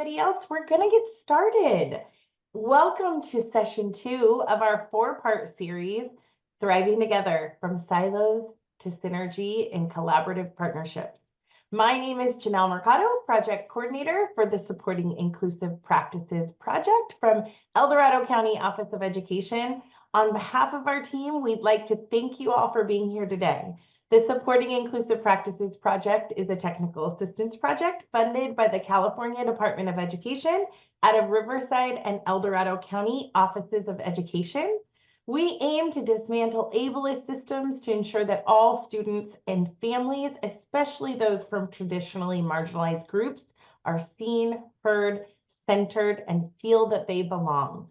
everybody else, we're going to get started. Welcome to session 2 of our 4-part series, Thriving Together from Silos to Synergy in Collaborative Partnerships. My name is Janelle Mercado, Project Coordinator for the Supporting Inclusive Practices Project from El Dorado County Office of Education. On behalf of our team, we'd like to thank you all for being here today. The Supporting Inclusive Practices Project is a technical assistance project funded by the California Department of Education out of Riverside and El Dorado County Offices of Education. We aim to dismantle ableist systems to ensure that all students and families, especially those from traditionally marginalized groups, are seen, heard, centered, and feel that they belong.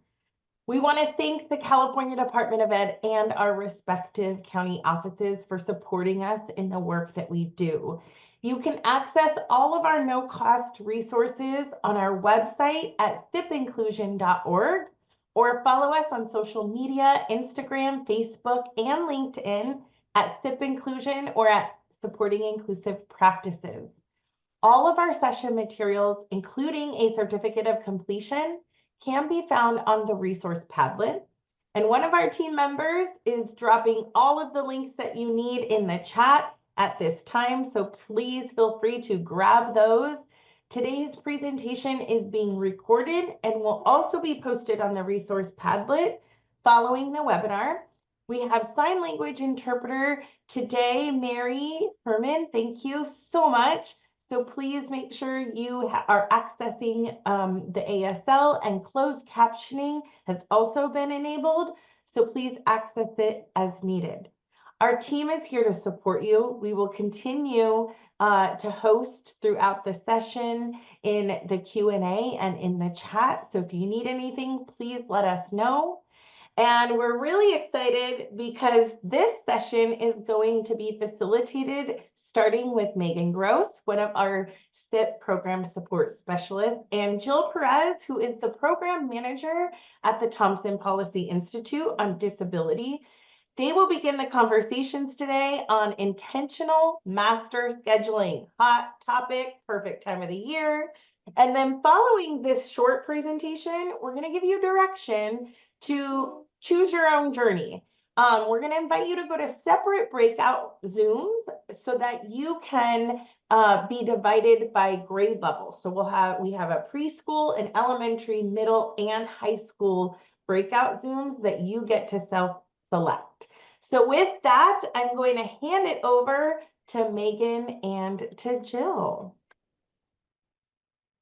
We want to thank the California Department of Ed and our respective county offices for supporting us in the work that we do. You can access all of our no-cost resources on our website at sipinclusion.org or follow us on social media, Instagram, Facebook, and LinkedIn at SIP or at Supporting Inclusive Practices. All of our session materials, including a certificate of completion, can be found on the resource Padlet. And one of our team members is dropping all of the links that you need in the chat at this time, so please feel free to grab those. Today's presentation is being recorded and will also be posted on the resource Padlet following the webinar. We have sign language interpreter today, Mary Herman. Thank you so much. So please make sure you are accessing the ASL, and closed captioning has also been enabled. So please access it as needed. Our team is here to support you. We will continue to host throughout the session in the Q&A and in the chat. So if you need anything, please let us know. And we're really excited because this session is going to be facilitated starting with Megan Gross, one of our SIP program support specialists, and Jill Perez, who is the program manager at the Thompson Policy Institute on Disability. They will begin the conversations today on intentional master scheduling. Hot topic, perfect time of the year. And then following this short presentation, we're going to give you direction to choose your own journey. We're going to invite you to go to separate breakout Zooms so that you can be divided by grade level. So we have a preschool, an elementary, middle, and high school breakout Zooms that you get to self-select. So with that, I'm going to hand it over to Megan and to Jill.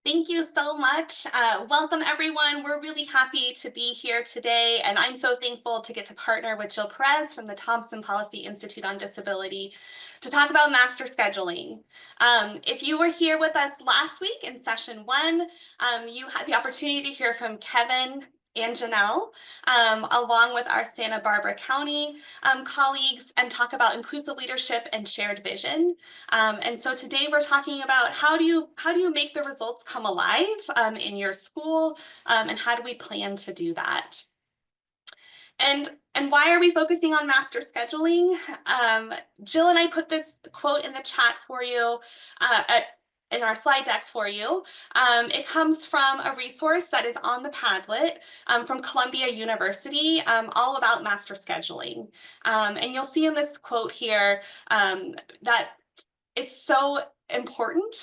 Thank you so much. Welcome, everyone. We're really happy to be here today, and I'm so thankful to get to partner with Jill Perez from the Thompson Policy Institute on Disability to talk about master scheduling. If you were here with us last week in session 1, you had the opportunity to hear from Kevin and Janelle, along with our Santa Barbara County colleagues, and talk about inclusive leadership and shared vision. And so today we're talking about how do you make the results come alive in your school, and how do we plan to do that? And why are we focusing on master scheduling? Jill and I put this quote in the chat for you in our slide deck for you. It comes from a resource that is on the Padlet from Columbia University, all about master scheduling. And you'll see in this quote here that it's so important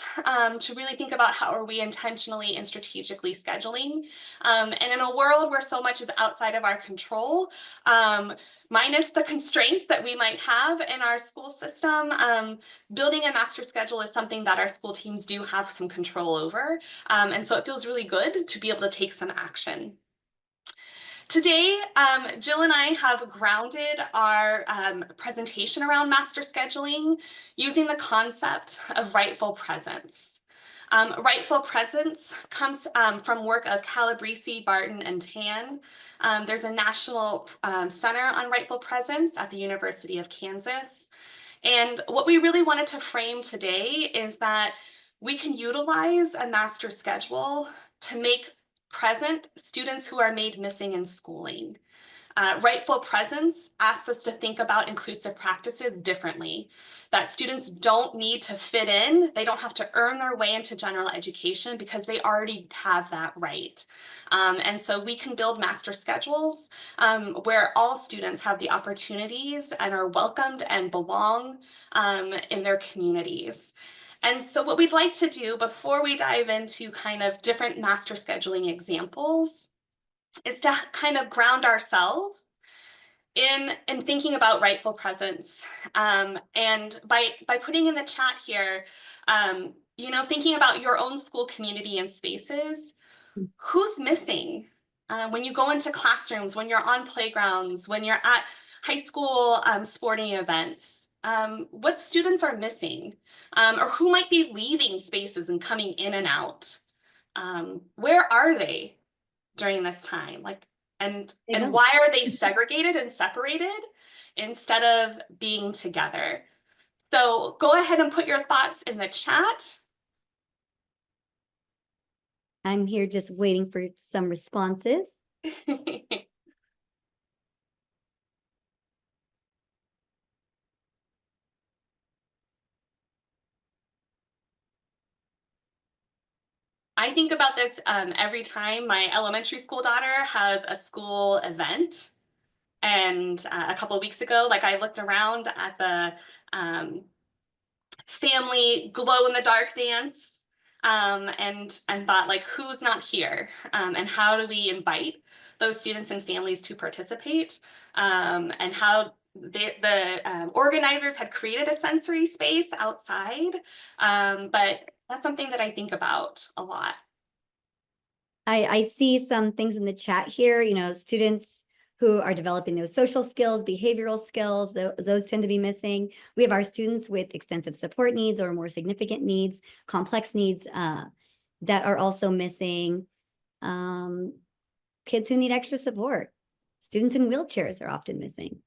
to really think about how are we intentionally and strategically scheduling. And in a world where so much is outside of our control, minus the constraints that we might have in our school system, building a master schedule is something that our school teams do have some control over. And so it feels really good to be able to take some action. Today, Jill and I have grounded our presentation around master scheduling using the concept of rightful presence. Rightful presence comes from work of Calabrese, Barton, and Tan. There's a National Center on Rightful Presence at the University of Kansas. And what we really wanted to frame today is that we can utilize a master schedule to make present students who are made missing in schooling. Rightful Presence asks us to think about inclusive practices differently, that students don't need to fit in. They don't have to earn their way into general education because they already have that right. And so we can build master schedules where all students have the opportunities and are welcomed and belong in their communities. And so what we'd like to do before we dive into kind of different master scheduling examples is to kind of ground ourselves in thinking about rightful presence. And by putting in the chat here, thinking about your own school community and spaces, who's missing when you go into classrooms, when you're on playgrounds, when you're at high school sporting events, what students are missing, or who might be leaving spaces and coming in and out. Where are they during this time? And why are they segregated and separated instead of being together? So go ahead and put your thoughts in the chat. I'm here just waiting for some responses. I think about this every time my elementary school daughter has a school event. And a couple of weeks ago, I looked around at the family glow in the dark dance and thought, who's not here? And how do we invite those students and families to participate? And how the organizers had created a sensory space outside. But that's something that I think about a lot. I see some things in the chat here, students who are developing those social skills, behavioral skills, those tend to be missing. We have our students with extensive support needs or more significant needs, complex needs that are also missing. Kids who need extra support. Students in wheelchairs are often missing.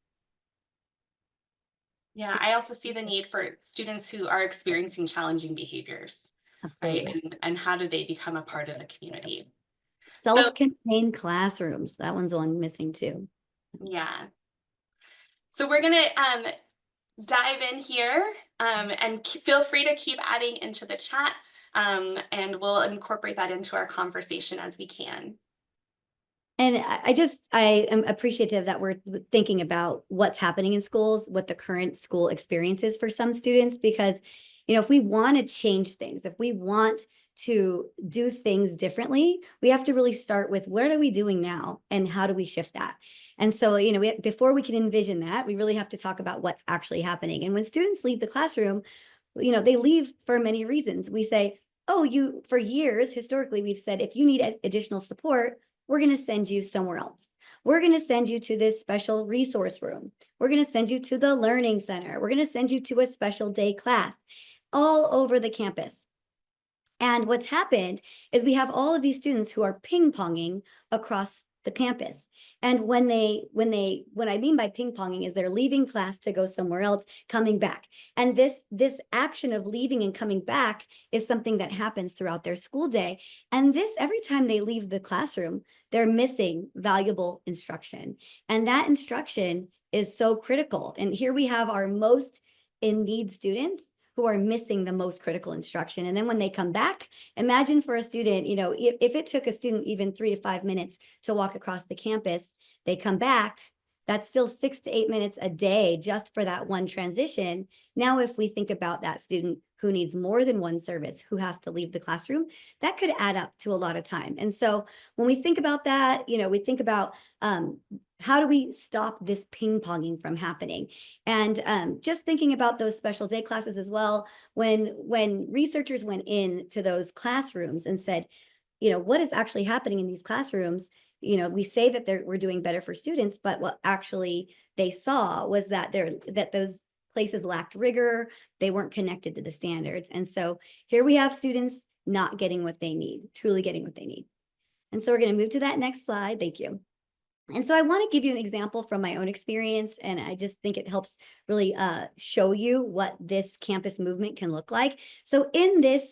Yeah, I also see the need for students who are experiencing challenging behaviors. Absolutely. Right? And how do they become a part of the community? Self-contained classrooms. That one's one missing too. Yeah. So we're going to dive in here and feel free to keep adding into the chat and we'll incorporate that into our conversation as we can. And I am appreciative that we're thinking about what's happening in schools, what the current school experience is for some students, because, if we want to change things, if we want to do things differently, we have to really start with what are we doing now and how do we shift that? And so, before we can envision that, we really have to talk about what's actually happening. And when students leave the classroom, they leave for many reasons. We say, oh, for years, historically, we've said, if you need additional support, we're going to send you somewhere else. We're going to send you to this special resource room. We're going to send you to the learning center. We're going to send you to a special day class all over the campus. And what's happened is we have all of these students who are ping-ponging across the campus. And what I mean by ping-ponging is they're leaving class to go somewhere else, coming back. And this action of leaving and coming back is something that happens throughout their school day. And every time they leave the classroom, they're missing valuable instruction. And that instruction is so critical. And here we have our most in need students who are missing the most critical instruction. And then when they come back, imagine for a student, if it took a student even 3 to 5 minutes to walk across the campus, they come back, that's still 6 to 8 minutes a day just for that one transition. Now, if we think about that student who needs more than one service, who has to leave the classroom, that could add up to a lot of time. And so when we think about that, we think about how do we stop this ping-ponging from happening? And just thinking about those special day classes as well, when researchers went into those classrooms and said, what is actually happening in these classrooms? We say that we're doing better for students, but what actually they saw was that those places lacked rigor, they weren't connected to the standards. And so here we have students not getting what they need, truly getting what they need. And so we're going to move to that next slide. Thank you. And so I want to give you an example from my own experience, and I just think it helps really show you what this campus movement can look like. So in this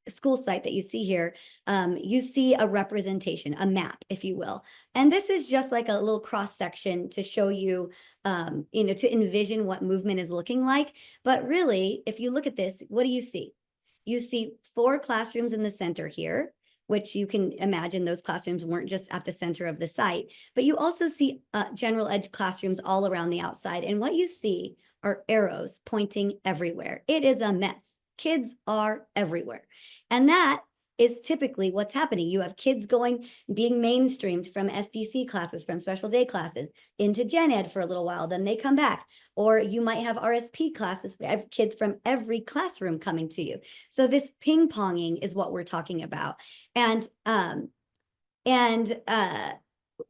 school site that you see here, you see a representation, a map, if you will. And this is just like a little cross section to show you, to envision what movement is looking like. But really, if you look at this, what do you see? You see 4 classrooms in the center here, which you can imagine those classrooms weren't just at the center of the site, but you also see general ed classrooms all around the outside. And what you see are arrows pointing everywhere. It is a mess. Kids are everywhere. And that is typically what's happening. You have kids being mainstreamed from SDC classes, from special day classes into Gen Ed for a little while, then they come back. Or you might have RSP classes. We have kids from every classroom coming to you. So this ping ponging is what we're talking about. And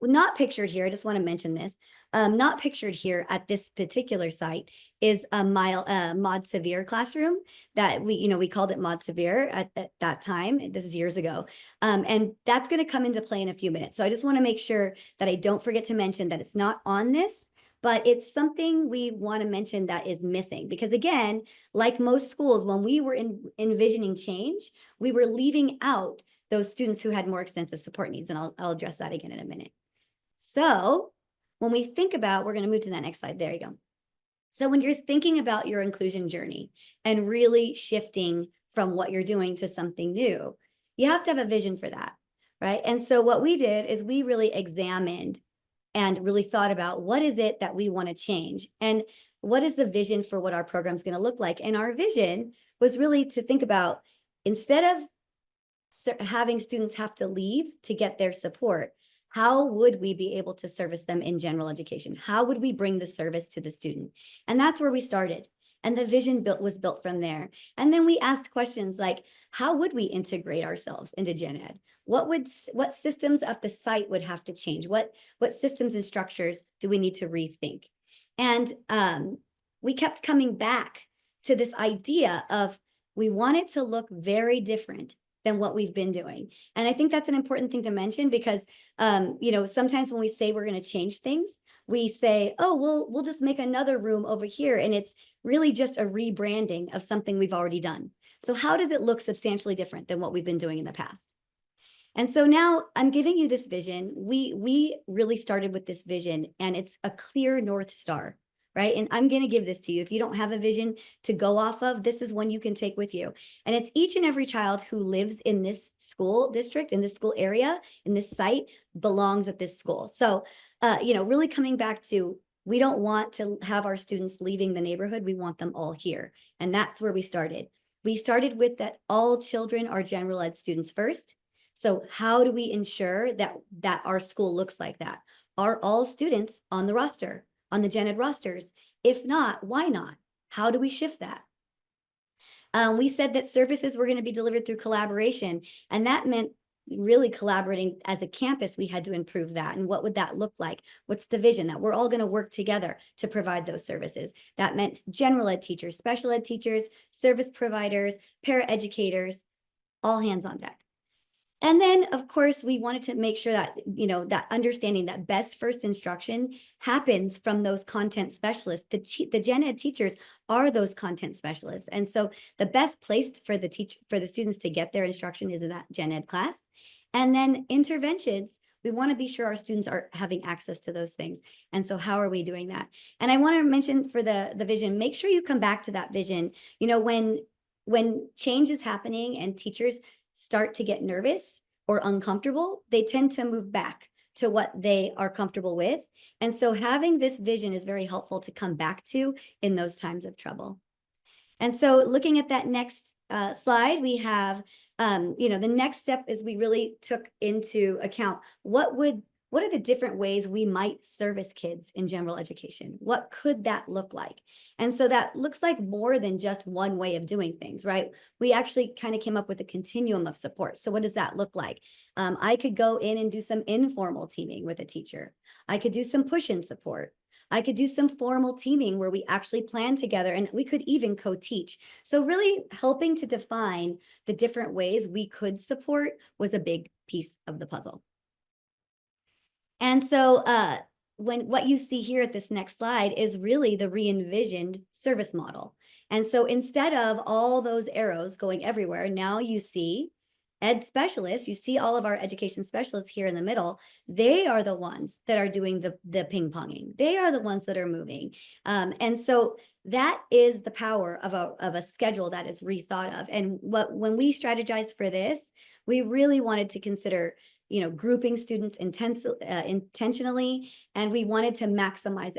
not pictured here, I just want to mention this, not pictured here at this particular site is a Mod Severe classroom that we called it Mod Severe at that time. This is years ago. And that's going to come into play in a few minutes. So I just want to make sure that I don't forget to mention that it's not on this, but it's something we want to mention that is missing. Because again, like most schools, when we were envisioning change, we were leaving out those students who had more extensive support needs. And I'll address that again in a minute. So when we think about, we're going to move to that next slide. There you go. So when you're thinking about your inclusion journey and really shifting from what you're doing to something new, you have to have a vision for that, right? And so what we did is we really examined and really thought about what is it that we want to change and what is the vision for what our program is going to look like. And our vision was really to think about, instead of having students have to leave to get their support, how would we be able to service them in general education? How would we bring the service to the student? And that's where we started. And the vision was built from there. And then we asked questions like, how would we integrate ourselves into Gen Ed? What systems at the site would have to change? What systems and structures do we need to rethink? And we kept coming back to this idea of, we want it to look very different than what we've been doing. And I think that's an important thing to mention because, sometimes when we say we're going to change things, we say, oh, we'll just make another room over here. And it's really just a rebranding of something we've already done. So how does it look substantially different than what we've been doing in the past? And so now I'm giving you this vision. We really started with this vision, and it's a clear North Star. Right? And I'm going to give this to you. If you don't have a vision to go off of, this is one you can take with you. And it's each and every child who lives in this school district, in this school area, in this site, belongs at this school. So, really coming back to, we don't want to have our students leaving the neighborhood. We want them all here. And that's where we started. We started with that all children are general ed students first. So how do we ensure that our school looks like that? Are all students on the roster? On the Gen Ed rosters? If not, why not? How do we shift that? We said that services were going to be delivered through collaboration, and that meant really collaborating as a campus. We had to improve that. And what would that look like? What's the vision? That we're all going to work together to provide those services. That meant general ed teachers, special ed teachers, service providers, paraeducators, all hands on deck. And then, of course, we wanted to make sure that, that understanding that best first instruction happens from those content specialists. The Gen Ed teachers are those content specialists. And so the best place for the students to get their instruction is in that Gen Ed class. And then interventions, we want to be sure our students are having access to those things. And so how are we doing that? And I want to mention for the vision, make sure you come back to that vision. When change is happening and teachers start to get nervous or uncomfortable, they tend to move back to what they are comfortable with. And so having this vision is very helpful to come back to in those times of trouble. And so looking at that next slide, we have, the next step is we really took into account what are the different ways we might service kids in general education? What could that look like? And so that looks like more than just one way of doing things, right? We actually kind of came up with a continuum of support. So what does that look like? I could go in and do some informal teaming with a teacher. I could do some push-in support. I could do some formal teaming where we actually plan together, and we could even co-teach. So really helping to define the different ways we could support was a big piece of the puzzle. And so what you see here at this next slide is really the re-envisioned service model. And so instead of all those arrows going everywhere, now you see ed specialists, you see all of our education specialists here in the middle. They are the ones that are doing the ping ponging. They are the ones that are moving. And so that is the power of a schedule that is rethought of. And when we strategized for this, we really wanted to consider, grouping students intentionally, and we wanted to maximize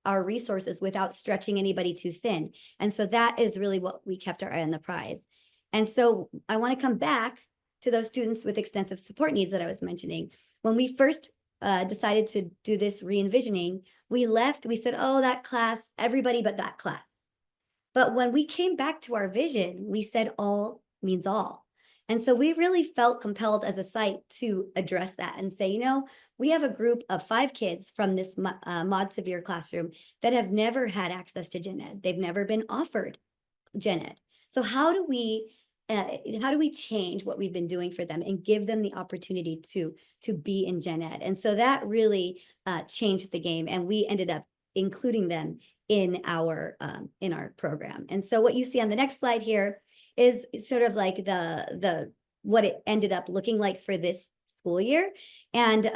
our resources without stretching anybody too thin. And so that is really what we kept our eye on the prize. And so I want to come back to those students with extensive support needs that I was mentioning. When we first decided to do this re-envisioning, we said, oh, that class, everybody but that class. But when we came back to our vision, we said all means all. And so we really felt compelled as a site to address that and say, we have a group of 5 kids from this Mod Severe classroom that have never had access to gen ed. They've never been offered gen ed. So how do we change what we've been doing for them and give them the opportunity to be in gen ed? And so that really changed the game, and we ended up including them in our program. And so what you see on the next slide here is sort of like the what it ended up looking like for this school year. And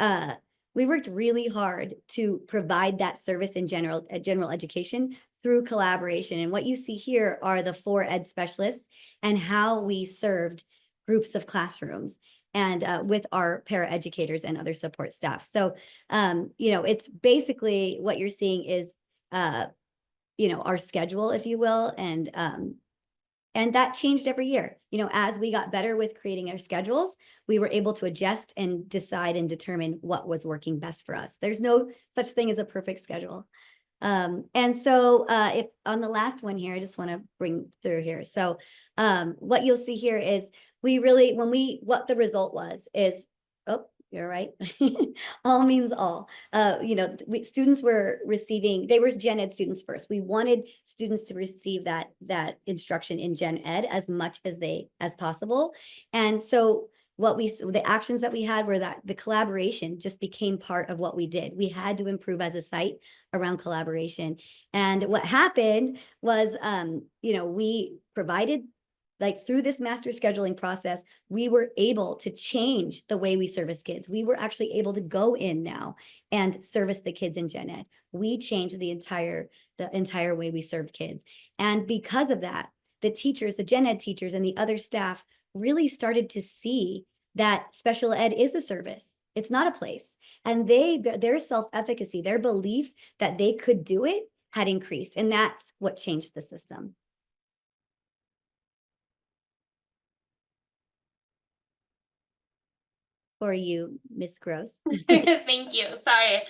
we worked really hard to provide that service in general education through collaboration. And what you see here are the 4 ed specialists and how we served groups of classrooms and with our paraeducators and other support staff. So, it's basically what you're seeing is, our schedule, if you will, and that changed every year. As we got better with creating our schedules, we were able to adjust and decide and determine what was working best for us. There's no such thing as a perfect schedule. And so if on the last one here, I just want to bring through here. So what you'll see here is what the result was is, oh, you're right. All means all. Students were receiving, they were gen ed students first. We wanted students to receive that instruction in gen ed as much as possible. And so the actions that we had were that the collaboration just became part of what we did. We had to improve as a site around collaboration. And what happened was, we provided, through this master scheduling process, we were able to change the way we service kids. We were actually able to go in now and service the kids in gen ed. We changed the entire way we served kids. And because of that, the teachers, the gen ed teachers and the other staff really started to see that special ed is a service. It's not a place. And their self-efficacy, their belief that they could do it had increased. And that's what changed the system. For you, Miss Gross. Thank you. Sorry,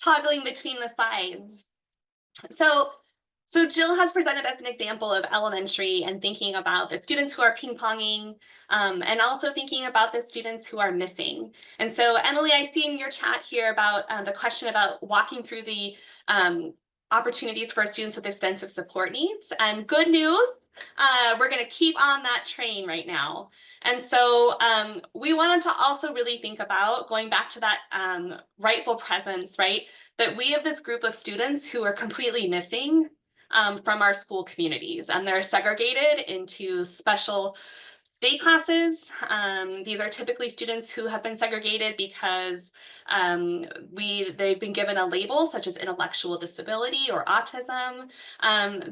toggling between the slides. So Jill has presented us an example of elementary and thinking about the students who are ping-ponging and also thinking about the students who are missing. And so Emily, I see in your chat here about the question about walking through the opportunities for students with extensive support needs. And good news, we're going to keep on that train right now. And so we wanted to also really think about going back to that rightful presence, right? That we have this group of students who are completely missing from our school communities, and they're segregated into special state classes. These are typically students who have been segregated because they've been given a label such as intellectual disability or autism.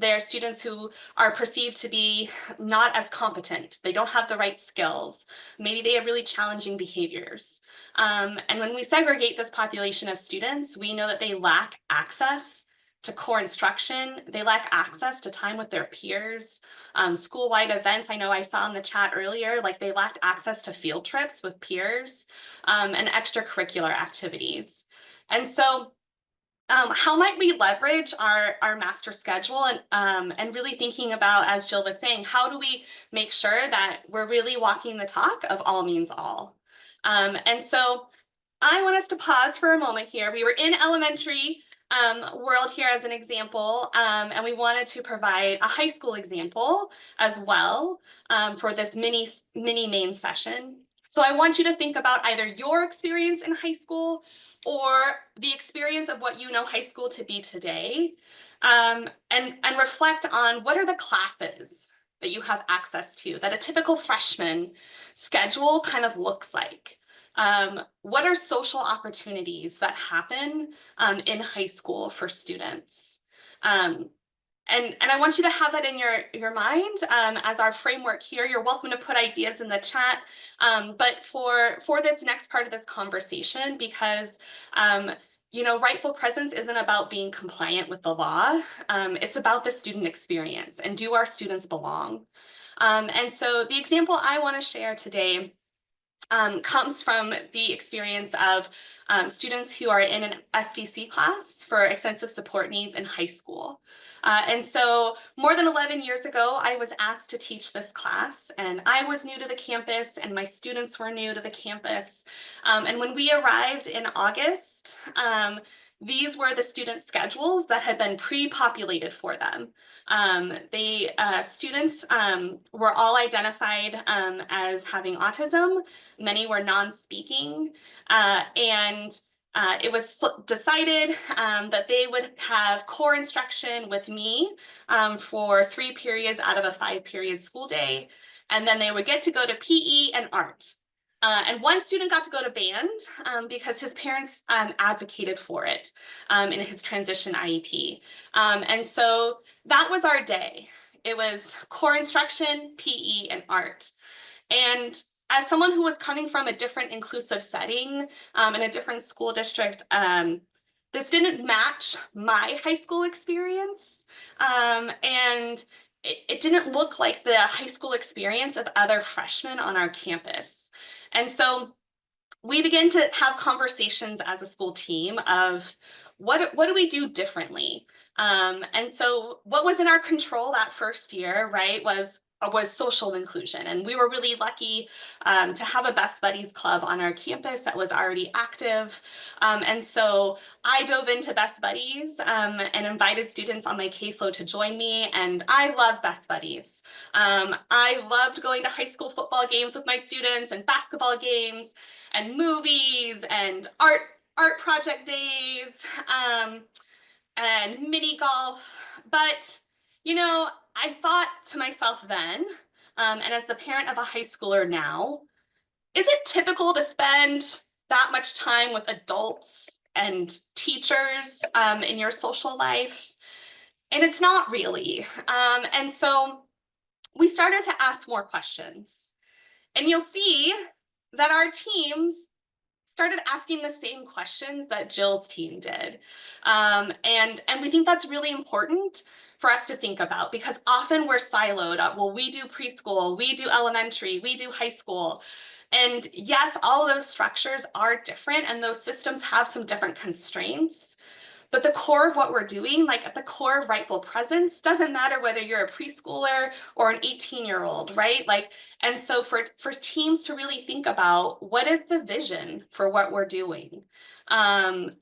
They're students who are perceived to be not as competent. They don't have the right skills. Maybe they have really challenging behaviors. And when we segregate this population of students, we know that they lack access to core instruction. They lack access to time with their peers, school-wide events. I know I saw in the chat earlier, they lacked access to field trips with peers and extracurricular activities. And so how might we leverage our master schedule and really thinking about, as Jill was saying, how do we make sure that we're really walking the talk of all means all? And so I want us to pause for a moment here. We were in elementary world here as an example, and we wanted to provide a high school example as well for this mini main session. So I want you to think about either your experience in high school or the experience of what you know high school to be today, and reflect on what are the classes that you have access to that a typical freshman schedule kind of looks like. What are social opportunities that happen in high school for students? And I want you to have that in your mind as our framework here. You're welcome to put ideas in the chat. But for this next part of this conversation, because rightful presence isn't about being compliant with the law. It's about the student experience and do our students belong? And so the example I want to share today comes from the experience of students who are in an SDC class for extensive support needs in high school. And so more than 11 years ago, I was asked to teach this class, and I was new to the campus and my students were new to the campus. And when we arrived in August, these were the student schedules that had been pre-populated for them. Students were all identified as having autism. Many were non-speaking, and it was decided that they would have core instruction with me for 3 periods out of a 5-period school day, and then they would get to go to PE and art. And one student got to go to band because his parents advocated for it in his transition IEP. And so that was our day. It was core instruction, PE, and art. And as someone who was coming from a different inclusive setting in a different school district, this didn't match my high school experience. And it didn't look like the high school experience of other freshmen on our campus. And so we began to have conversations as a school team of what do we do differently? And so what was in our control that first year, right, was social inclusion. And we were really lucky to have a Best Buddies Club on our campus that was already active. And so I dove into Best Buddies and invited students on my caseload to join me. And I love Best Buddies. I loved going to high school football games with my students and basketball games and movies and art project days and mini golf. But I thought to myself then, and as the parent of a high schooler now, is it typical to spend that much time with adults and teachers in your social life? And it's not really. And so we started to ask more questions. And you'll see that our teams started asking the same questions that Jill's team did. And we think that's really important for us to think about, because often we're siloed up. Well, we do preschool, we do elementary, we do high school. And yes, all of those structures are different and those systems have some different constraints. But the core of what we're doing, like at the core of rightful presence, doesn't matter whether you're a preschooler or an 18-year-old, right? And so for teams to really think about what is the vision for what we're doing, and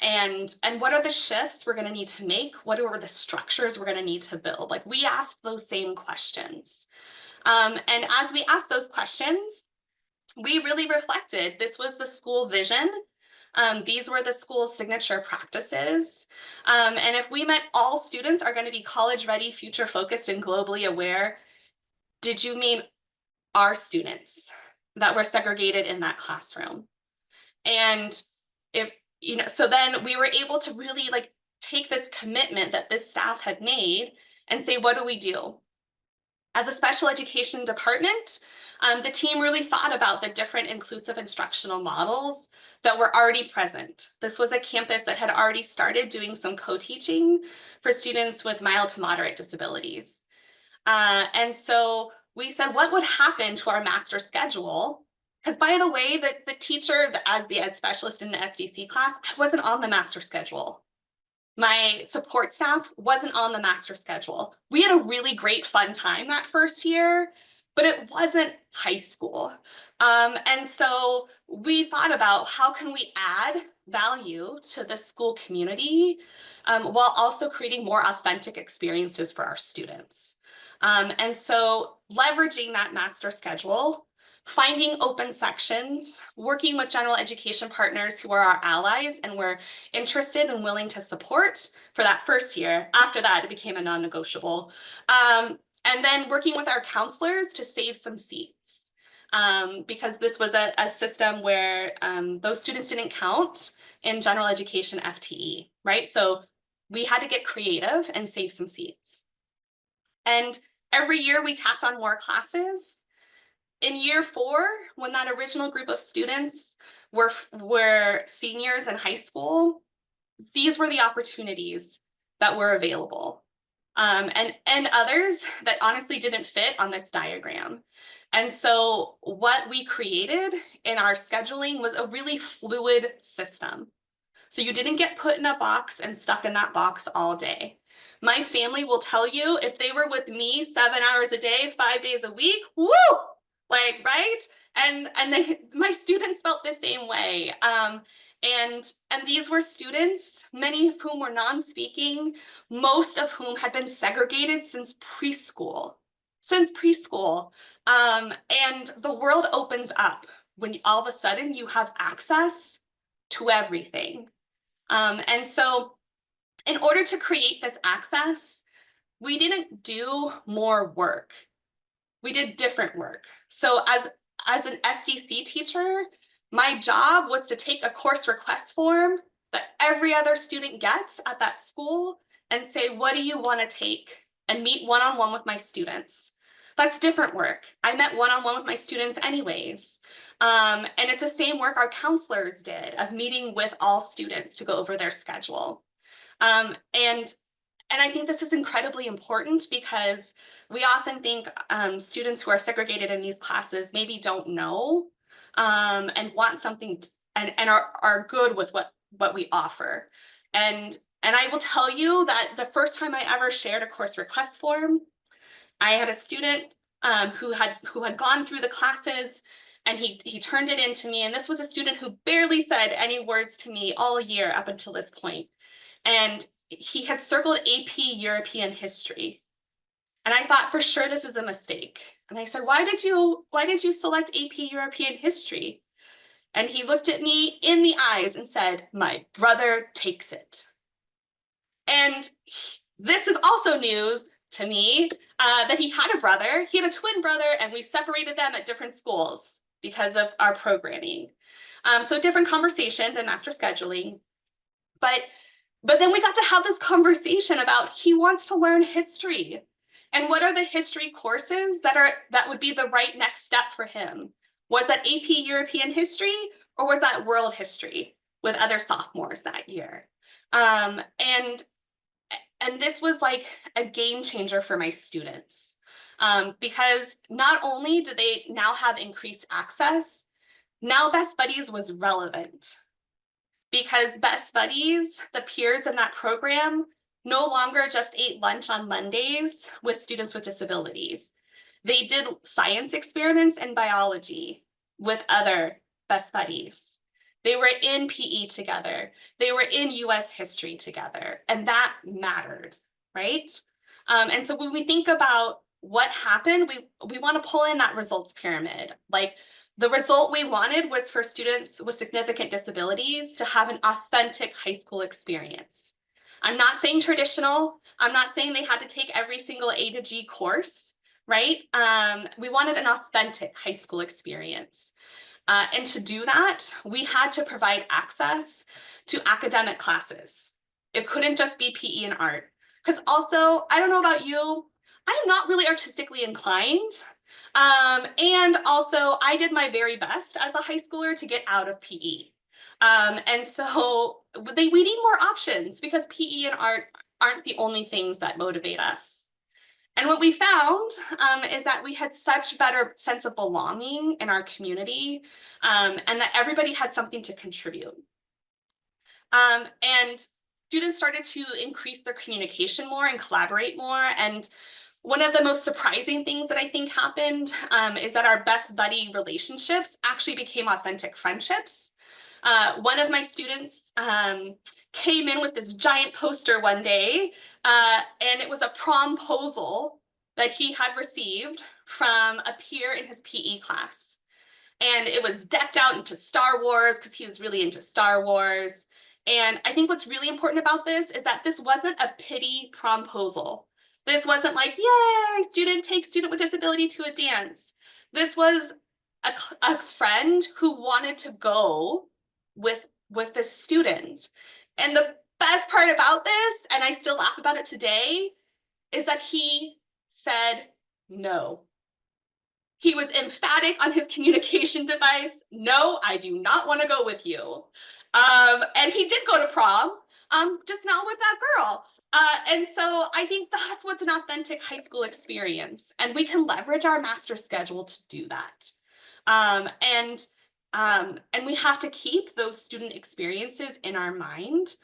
what are the shifts we're going to need to make? What are the structures we're going to need to build? Like, we asked those same questions. And as we asked those questions, we really reflected. This was the school vision. These were the school's signature practices. And if we meant all students are going to be college ready, future focused, and globally aware, did you mean our students that were segregated in that classroom? And so then we were able to really take this commitment that this staff had made and say, what do we do? As a special education department, the team really thought about the different inclusive instructional models that were already present. This was a campus that had already started doing some co-teaching for students with mild to moderate disabilities. And so we said, what would happen to our master schedule? Because by the way, the teacher, as the ed specialist in the SDC class, I wasn't on the master schedule. My support staff wasn't on the master schedule. We had a really great fun time that first year, but it wasn't high school. And so we thought about how can we add value to the school community while also creating more authentic experiences for our students. And so leveraging that master schedule finding open sections, working with general education partners who are our allies and were interested and willing to support for that first year. After that, it became a non-negotiable. And then working with our counselors to save some seats. Because this was a system where those students didn't count in general education FTE, right? So we had to get creative and save some seats. And every year we tacked on more classes. In year 4, when that original group of students were seniors in high school, these were the opportunities that were available. And others that honestly didn't fit on this diagram. And so what we created in our scheduling was a really fluid system. So you didn't get put in a box and stuck in that box all day. My family will tell you, if they were with me 7 hours a day, 5 days a week, woo, like, right? And my students felt the same way. And these were students, many of whom were non-speaking, most of whom had been segregated since preschool. And the world opens up when all of a sudden you have access to everything. And so in order to create this access, we didn't do more work. We did different work. So as an SDC teacher, my job was to take a course request form that every other student gets at that school and say, what do you want to take? And meet one-on-one with my students. That's different work. I met one-on-one with my students anyways. And it's the same work our counselors did of meeting with all students to go over their schedule. And I think this is incredibly important because we often think students who are segregated in these classes maybe don't know and want something and are good with what we offer. And I will tell you that the first time I ever shared a course request form, I had a student who had gone through the classes, and he turned it in to me. And this was a student who barely said any words to me all year up until this point. And he had circled AP European history. And I thought, for sure, this is a mistake. And I said, why did you select AP European history? And he looked at me in the eyes and said, my brother takes it. And this is also news to me that he had a brother. He had a twin brother, and we separated them at different schools because of our programming. So a different conversation than master scheduling. But then we got to have this conversation about he wants to learn history. And what are the history courses that would be the right next step for him? Was that AP European history, or was that world history with other sophomores that year? And this was like a game changer for my students, because not only do they now have increased access, now Best Buddies was relevant. Because Best Buddies, the peers in that program, no longer just ate lunch on Mondays with students with disabilities. They did science experiments in biology with other Best Buddies. They were in PE together. They were in US history together, and that mattered, right? And so when we think about what happened, we want to pull in that results pyramid. Like, the result we wanted was for students with significant disabilities to have an authentic high school experience. I'm not saying traditional. I'm not saying they had to take every single A to G course, right? We wanted an authentic high school experience. And to do that, we had to provide access to academic classes. It couldn't just be PE and art. Because also, I don't know about you, I'm not really artistically inclined. And also, I did my very best as a high schooler to get out of PE. And so we need more options, because PE and art aren't the only things that motivate us. And what we found is that we had such better sense of belonging in our community, and that everybody had something to contribute. And students started to increase their communication more and collaborate more. And one of the most surprising things that I think happened is that our Best Buddy relationships actually became authentic friendships. One of my students came in with this giant poster one day, and it was a promposal that he had received from a peer in his PE class. and it was decked out into Star Wars because he was really into Star Wars. And I think what's really important about this is that this wasn't a pity promposal. This wasn't like, yay, student takes student with disability to a dance. This was a friend who wanted to go with this student. And the best part about this, and I still laugh about it today, is that he said no. He was emphatic on his communication device. No, I do not want to go with you. And he did go to prom, just not with that girl. And so I think that's what's an authentic high school experience. And we can leverage our master schedule to do that. And we have to keep those student experiences in our mind,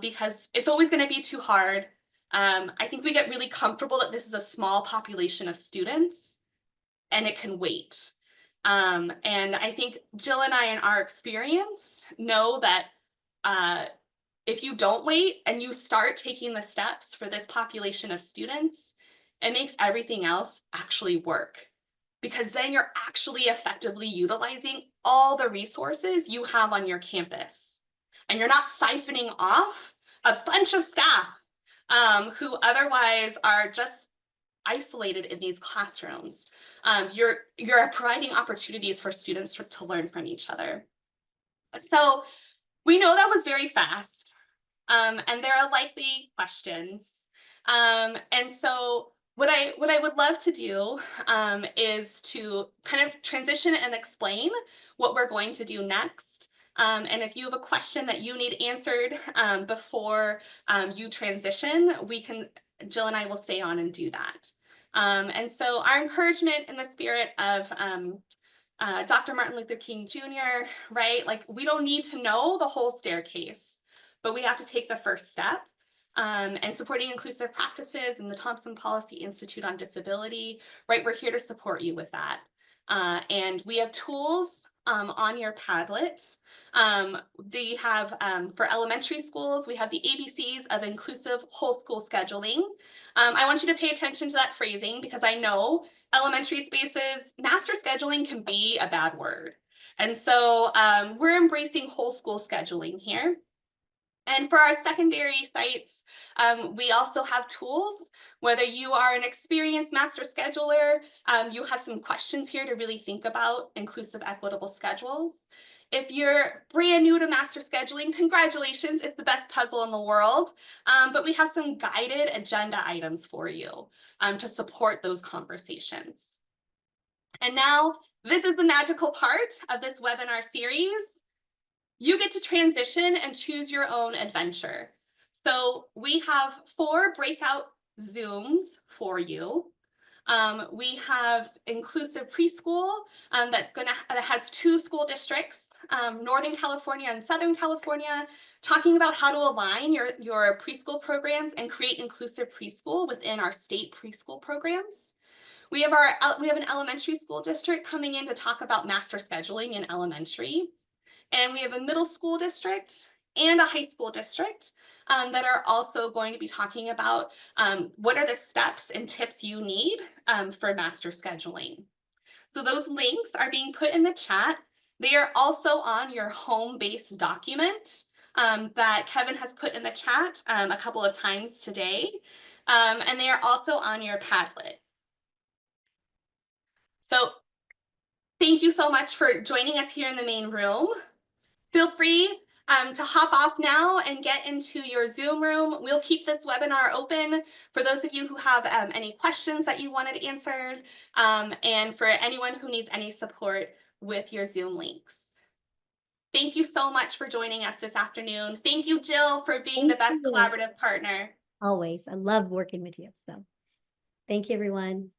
because it's always going to be too hard. I think we get really comfortable that this is a small population of students and it can wait. And I think Jill and I in our experience know that if you don't wait and you start taking the steps for this population of students, it makes everything else actually work, because then you're actually effectively utilizing all the resources you have on your campus. And you're not siphoning off a bunch of staff who otherwise are just isolated in these classrooms. You're providing opportunities for students to learn from each other. So we know that was very fast, and there are likely questions. And so what I would love to do is to kind of transition and explain what we're going to do next. And if you have a question that you need answered before you transition, Jill and I will stay on and do that. And so our encouragement in the spirit of Dr. Martin Luther King Jr., right? Like, we don't need to know the whole staircase, but we have to take the first step. And supporting inclusive practices and the Thompson Policy Institute on Disability, right? We're here to support you with that. And we have tools on your Padlet. They have, for elementary schools, we have the ABCs of inclusive whole school scheduling. I want you to pay attention to that phrasing, because I know elementary spaces, master scheduling can be a bad word. And so we're embracing whole school scheduling here. And for our secondary sites, we also have tools. Whether you are an experienced master scheduler, you have some questions here to really think about inclusive, equitable schedules. If you're brand new to master scheduling, congratulations, it's the best puzzle in the world. But we have some guided agenda items for you to support those conversations. And now, this is the magical part of this webinar series. You get to transition and choose your own adventure. So we have 4 breakout Zooms for you. We have inclusive preschool that has 2 school districts, Northern California and Southern California, talking about how to align your preschool programs and create inclusive preschool within our state preschool programs. We have an elementary school district coming in to talk about master scheduling in elementary. And we have a middle school district and a high school district that are also going to be talking about what are the steps and tips you need for master scheduling. So those links are being put in the chat. They are also on your home-based document that Kevin has put in the chat a couple of times today. And they are also on your Padlet. So thank you so much for joining us here in the main room. Feel free to hop off now and get into your Zoom room. We'll keep this webinar open for those of you who have any questions that you wanted answered, and for anyone who needs any support with your Zoom links. Thank you so much for joining us this afternoon. Thank you, Jill, for being the best collaborative partner. Always. I love working with you. So thank you, everyone.